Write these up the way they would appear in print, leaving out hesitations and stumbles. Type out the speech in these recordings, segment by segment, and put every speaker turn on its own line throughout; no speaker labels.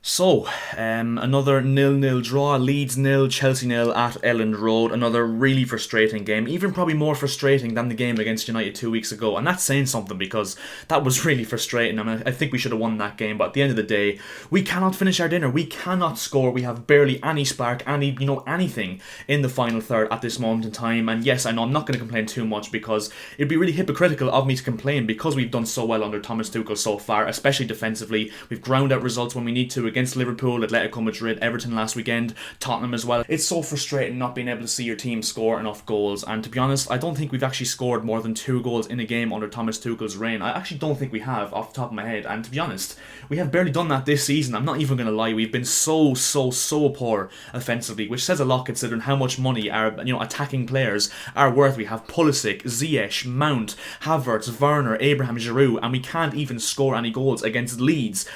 So, another 0-0 draw, Leeds 0, Chelsea 0 at Elland Road. Another really frustrating game, even probably more frustrating than the game against United 2 weeks ago. And that's saying something because that was really frustrating. I mean, I think we should have won that game, but at the end of the day, we cannot finish our dinner. We cannot score. We have barely any spark, anything in the final third at this moment in time. And yes, I know I'm not going to complain too much because it'd be really hypocritical of me to complain because we've done so well under Thomas Tuchel so far, especially defensively. We've ground out results when we need to against Liverpool, Atletico Madrid, Everton last weekend, Tottenham as well. It's so frustrating not being able to see your team score enough goals, and to be honest, I don't think we've actually scored more than 2 goals in a game under Thomas Tuchel's reign. I actually don't think we have, off the top of my head, and to be honest, we have barely done that this season. I'm not even going to lie, we've been so poor offensively, which says a lot considering how much money our attacking players are worth. We have Pulisic, Ziyech, Mount, Havertz, Werner, Abraham, Giroud, and we can't even score any goals against Leeds,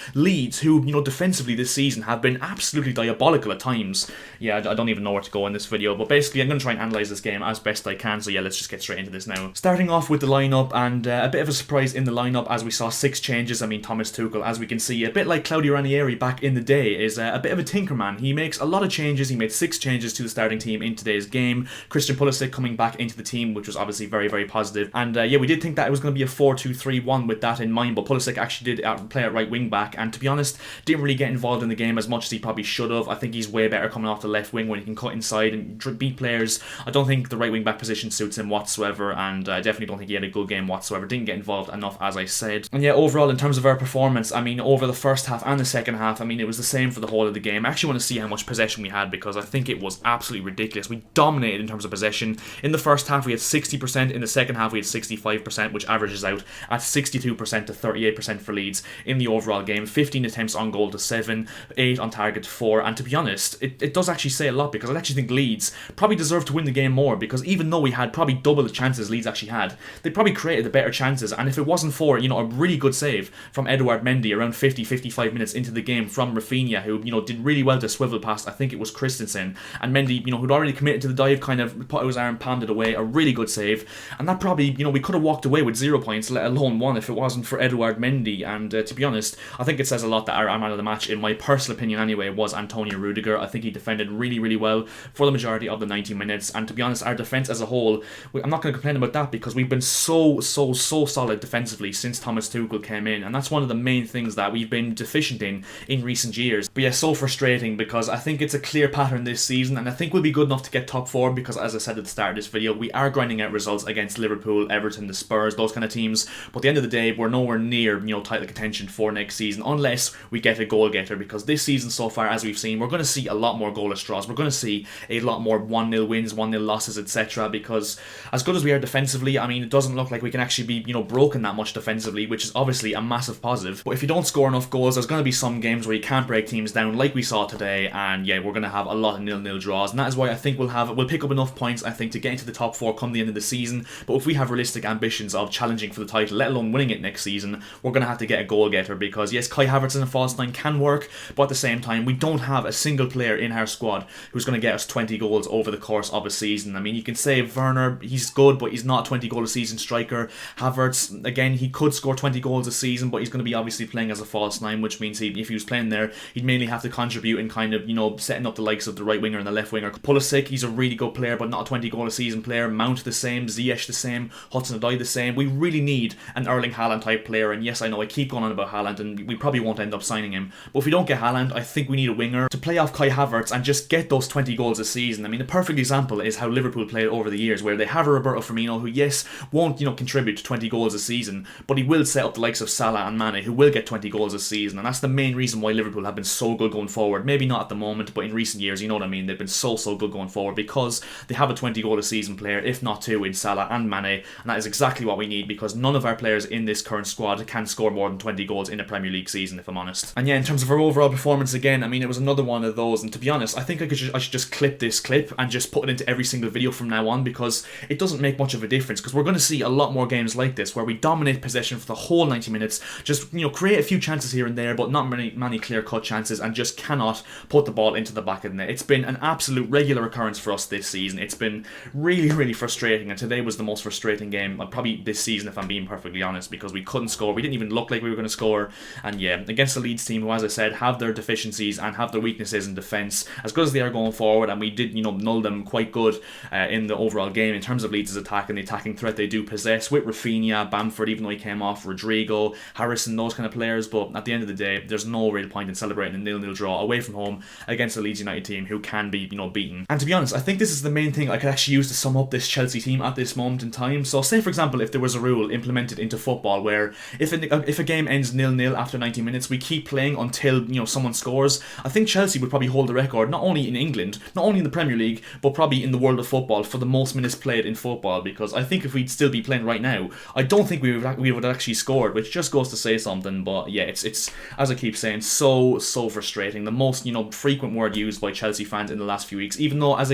who, defensively this season have been absolutely diabolical at times. Yeah, I don't even know where to go in this video, but basically I'm going to try and analyse this game as best I can, so yeah, let's just get straight into this now. Starting off with the lineup, and a bit of a surprise in the lineup as we saw 6 changes. I mean, Thomas Tuchel, as we can see, a bit like Claudio Ranieri back in the day, is a bit of a tinkerman. He makes a lot of changes. He made 6 changes to the starting team in today's game. Christian Pulisic coming back into the team, which was obviously very positive. And yeah, we did think that it was going to be a 4-2-3-1 with that in mind, but Pulisic actually did play at right wing back, and to be honest, didn't really get involved in the game as much as he probably should have. I think he's way better coming off the left wing when he can cut inside and beat players. I don't think the right wing back position suits him whatsoever, and I definitely don't think he had a good game whatsoever. Didn't get involved enough, as I said. And yeah, overall, in terms of our performance, I mean, over the first half and the second half, I mean, it was the same for the whole of the game. I actually want to see how much possession we had because I think it was absolutely ridiculous. We dominated in terms of possession. In the first half, we had 60%. In the second half, we had 65%, which averages out at 62% to 38% for Leeds in the overall game. 15 attempts on goal to 7, 8 on target to 4, and to be honest, it does actually say a lot because I actually think Leeds probably deserve to win the game more because even though we had probably double the chances Leeds actually had, they probably created the better chances, and if it wasn't for, a really good save from Edouard Mendy around 50-55 minutes into the game from Rafinha, who, did really well to swivel past, I think it was Christensen, and Mendy, who'd already committed to the dive, kind of put out his arm, palmed it away, a really good save, and that probably, we could have walked away with 0 points, let alone 1, if it wasn't for Edouard Mendy, and to be honest, I think it says a lot that our man of the match, in my personal opinion anyway, was Antonio Rudiger. I think he defended really well for the majority of the 90 minutes, and to be honest, our defence as a whole, I'm not going to complain about that because we've been so solid defensively since Thomas Tuchel came in, and that's one of the main things that we've been deficient in recent years. But yeah, so frustrating because I think it's a clear pattern this season, and I think we'll be good enough to get top 4 because, as I said at the start of this video, we are grinding out results against Liverpool, Everton, the Spurs, those kind of teams, but at the end of the day, we're nowhere near, title contention for next season unless we get a goal getter, because this season so far, as we've seen, we're going to see a lot more goalless draws. We're going to see a lot more 1-0 wins, 1-0 losses, etc. because as good as we are defensively, I mean, it doesn't look like we can actually be, broken that much defensively, which is obviously a massive positive. But if you don't score enough goals, there's going to be some games where you can't break teams down like we saw today, and yeah, we're going to have a lot of 0-0 draws, and that is why I think we'll pick up enough points, I think, to get into the top 4 come the end of the season. But if we have realistic ambitions of challenging for the title, let alone winning it next season, we're going to have to get a goal getter because yes, Kai Havertz in a false 9 can work, but at the same time, we don't have a single player in our squad who's going to get us 20 goals over the course of a season. I mean, you can say Werner, he's good, but he's not a 20 goal a season striker. Havertz, again, he could score 20 goals a season, but he's going to be obviously playing as a false 9, which means if he was playing there, he'd mainly have to contribute in kind of, setting up the likes of the right winger and the left winger. Pulisic, he's a really good player, but not a 20 goal a season player. Mount the same, Ziyech the same, Hudson-Odoi the same. We really need an Erling Haaland type player, and yes, I know I keep going on about Haaland, and we probably won't end up signing him, but if we don't get Haaland, I think we need a winger to play off Kai Havertz and just get those 20 goals a season. I mean, a perfect example is how Liverpool played over the years, where they have a Roberto Firmino who, yes, won't, contribute to 20 goals a season, but he will set up the likes of Salah and Mane, who will get 20 goals a season, and that's the main reason why Liverpool have been so good going forward. Maybe not at the moment, but in recent years, you know what I mean, they've been so good going forward because they have a 20 goal a season player, if not 2, in Salah and Mane, and that is exactly what we need because none of our players in this current squad can score more than 20 goals in a Premier League season, if I'm honest. And yeah, in terms of our overall performance, again, I mean, it was another one of those, and to be honest, I think I should just clip this clip and just put it into every single video from now on because it doesn't make much of a difference, because we're going to see a lot more games like this where we dominate possession for the whole 90 minutes, just, create a few chances here and there, but not many clear-cut chances, and just cannot put the ball into the back of the net. It's been an absolute regular occurrence for us this season. It's been really frustrating, and today was the most frustrating game probably this season, if I'm being perfectly honest, because we couldn't score. We didn't even look like we were going to score, and yeah, against the Leeds team, who, as I said, have their deficiencies and have their weaknesses in defence, as good as they are going forward, and we did, null them quite good in the overall game in terms of Leeds' attack and the attacking threat they do possess with Rafinha, Bamford, even though he came off, Rodrigo, Harrison, those kind of players. But at the end of the day, there's no real point in celebrating a 0-0 draw away from home against a Leeds United team who can be, beaten. And to be honest, I think this is the main thing I could actually use to sum up this Chelsea team at this moment in time. So say, for example, if there was a rule implemented into football where if a game ends 0-0 after 90 minutes, we keep playing until, someone scores, I think Chelsea would probably hold the record, not only in England, not only in the Premier League, but probably in the world of football for the most minutes played in football, because I think if we'd still be playing right now, I don't think we would actually scored, which just goes to say something. But yeah, it's as I keep saying, so frustrating. The most, frequent word used by Chelsea fans in the last few weeks, even though, once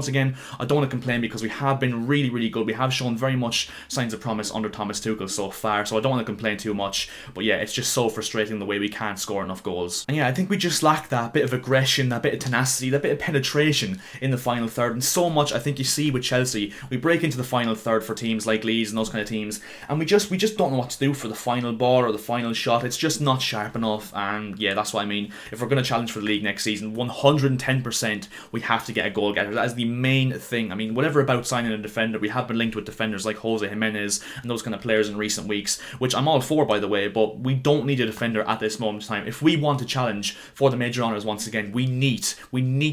again, I don't want to complain because we have been really, really good. We have shown very much signs of promise under Thomas Tuchel so far, so I don't want to complain too much. But yeah, it's just so frustrating the way we can't score enough goals. And yeah, I think we just lack that bit of aggression, that bit of tenacity, that bit of penetration in the final third. And so much I think you see with Chelsea, we break into the final third for teams like Leeds and those kind of teams, and we just don't know what to do for the final ball or the final shot. It's just not sharp enough. And yeah, that's what I mean. If we're going to challenge for the league next season, 110% we have to get a goal getter. That is the main thing. I mean, whatever about signing a defender, we have been linked with defenders like Jose Jimenez and those kind of players in recent weeks, which I'm all for, by the way, but we don't need a defender at this moment in time. If we want to challenge for the major honours once again, we need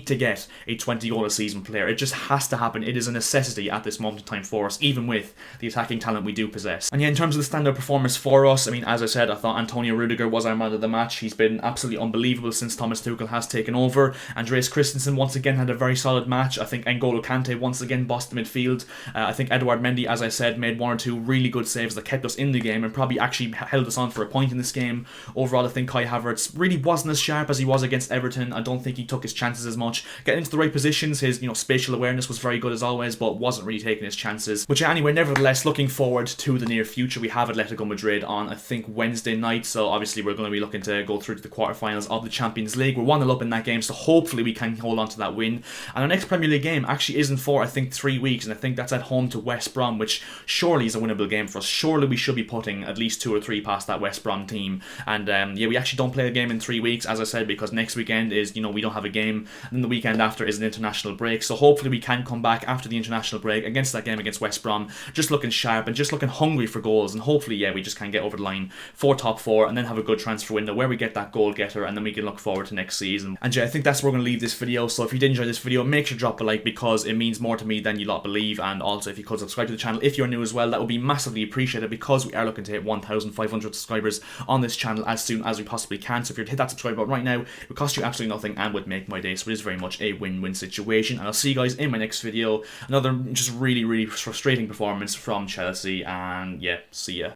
to get a 20-goal a season player. It just has to happen. It is a necessity at this moment in time for us, even with the attacking talent we do possess. And yeah, in terms of the standout performance for us, I mean, as I said, I thought Antonio Rudiger was our man of the match. He's been absolutely unbelievable since Thomas Tuchel has taken over. Andreas Christensen once again had a very solid match. I think N'Golo Kante once again bossed the midfield. I think Edouard Mendy, as I said, made one or two really good saves that kept us in the game and probably actually held us on for a point in this game. Overall, I think Kai Havertz really wasn't as sharp as he was against Everton. I don't think he took his chances as much. Getting into the right positions, his spatial awareness was very good as always, but wasn't really taking his chances. But yeah, anyway, nevertheless, looking forward to the near future. We have Atletico Madrid on, I think, Wednesday night, so obviously we're going to be looking to go through to the quarterfinals of the Champions League. We're 1-0 up in that game, so hopefully we can hold on to that win. And our next Premier League game actually isn't for, I think, 3 weeks, and I think that's at home to West Brom, which surely is a winnable game for us. Surely we should be putting at least 2 or 3 past that West Brom team. And yeah, we actually don't play a game in 3 weeks, as I said, because next weekend is, we don't have a game, and then the weekend after is an international break. So hopefully we can come back after the international break against that game against West Brom, just looking sharp and just looking hungry for goals. And hopefully, yeah, we just can get over the line for top 4 and then have a good transfer window where we get that goal getter, and then we can look forward to next season. And yeah, I think that's where we're going to leave this video. So if you did enjoy this video, make sure to drop a like, because it means more to me than you lot believe. And also, if you could subscribe to the channel if you're new as well, that would be massively appreciated, because we are looking to hit 1,500 subscribers on this channel as soon as we possibly can. So if you'd hit that subscribe button right now, it would cost you absolutely nothing and would make my day. So it is very much a win-win situation. And I'll see you guys in my next video. Another just really, really frustrating performance from Chelsea. And yeah, see ya.